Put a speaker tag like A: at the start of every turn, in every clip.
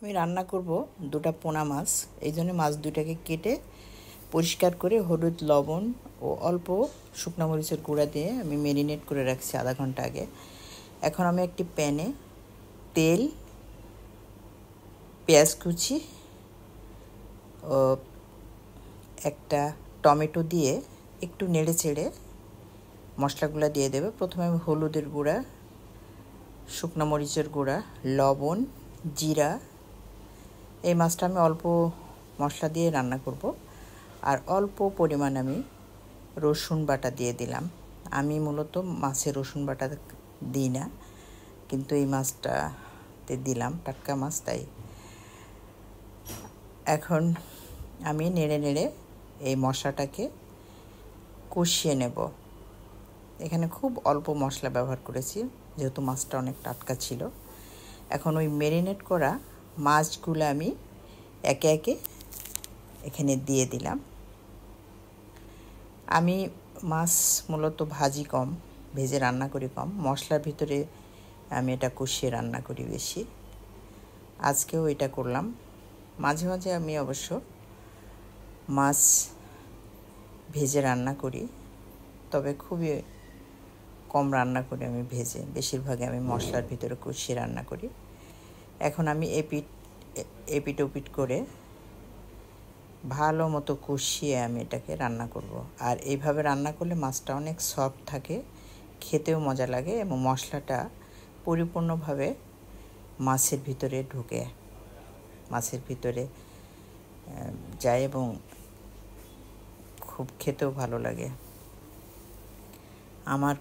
A: আমি রান্না করব দুটো পোনা মাছ। এই জন্য মাছ দুটাকে কেটে পরিষ্কার করে হলুদ, লবণ ও অল্প শুকনো মরিচের গুঁড়া দিয়ে আমি ম্যারিনেট করে রাখছি আধা ঘন্টা আগে। এখন আমি একটি প্যানে তেল, পেঁয়াজ কুচি ও একটা টমেটো দিয়ে একটু নেড়ে চেড়ে মশলাগুলো দিয়ে দেবে। প্রথমে আমি হলুদের গুঁড়া, শুকনো মরিচের গুঁড়া, লবণ, জিরা, এই মাছটা আমি অল্প মশলা দিয়ে রান্না করব। আর অল্প পরিমাণ আমি রসুন বাটা দিয়ে দিলাম। আমি মূলত মাছে রসুন বাটা দিই না, কিন্তু এই মাছটাতে দিলাম, টাটকা মাছ তাই। এখন আমি নেড়ে নেড়ে এই মশলাটাকে কষিয়ে নেব। এখানে খুব অল্প মশলা ব্যবহার করেছি, যেহেতু মাছটা অনেক টাটকা ছিল। এখন ওই ম্যারিনেট করা মাছগুলো আমি একে একে এখানে দিয়ে দিলাম। আমি মাছ মূলত ভাজি কম, ভেজে রান্না করি কম, মশলার ভিতরে আমি এটা কষিয়ে রান্না করি বেশি। আজকেও এটা করলাম। মাঝে মাঝে আমি অবশ্য মাছ ভেজে রান্না করি, তবে খুবই কম রান্না করি আমি ভেজে, বেশিরভাগই আমি মশলার ভিতরে কষিয়ে রান্না করি। এখন আমি এপিট ওপিট করে ভালো মতো কষিয়ে আমি এটাকে রান্না করব। আর এইভাবে রান্না করলে মাছটা অনেক সফট থাকে, খেতেও মজা লাগে এবং মশলাটা পরিপূর্ণভাবে মাছের ভিতরে ঢুকে, মাছের ভিতরে যায় এবং খুব খেতেও ভালো লাগে। আমার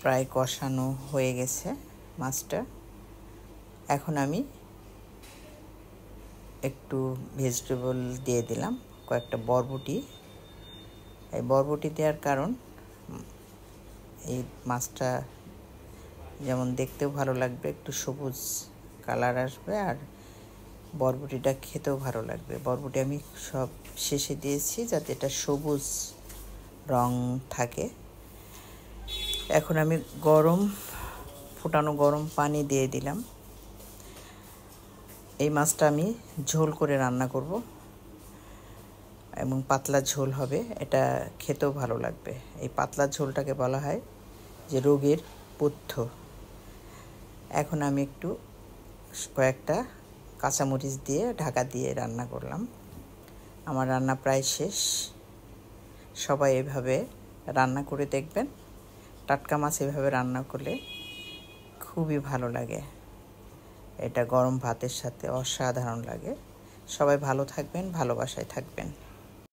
A: প্রায় কষানো হয়ে গেছে মাছটা। এখন আমি একটু ভেজিটেবল দিয়ে দিলাম, কয়েকটা বরবটি। এই বরবটি দেওয়ার কারণ এই মাছটা যেমন দেখতেও ভালো লাগবে, একটু সবুজ কালার আসবে, আর বরবটিটা খেতেও ভালো লাগবে। বরবটি আমি সব শেষে দিয়েছি যাতে এটা সবুজ রং থাকে। এখন আমি ফোটানো গরম পানি দিয়ে দিলাম। এই মাছটা আমি ঝোল করে রান্না করব এবং পাতলা ঝোল হবে, এটা খেতেও ভালো লাগবে। এই পাতলা ঝোলটাকে বলা হয় যে রোগের পথ্য। এখন আমি একটু কয়েকটা কাঁচামরিচ দিয়ে ঢাকা দিয়ে রান্না করলাম। আমার রান্না প্রায় শেষ। সবাই এভাবে রান্না করে দেখবেন। টাটকা মাছ এভাবে রান্না করলে খুবই ভালো লাগে, এটা গরম ভাতের সাথে অসাধারণ লাগে। সবাই ভালো থাকবেন, ভালোবাসায় থাকবেন।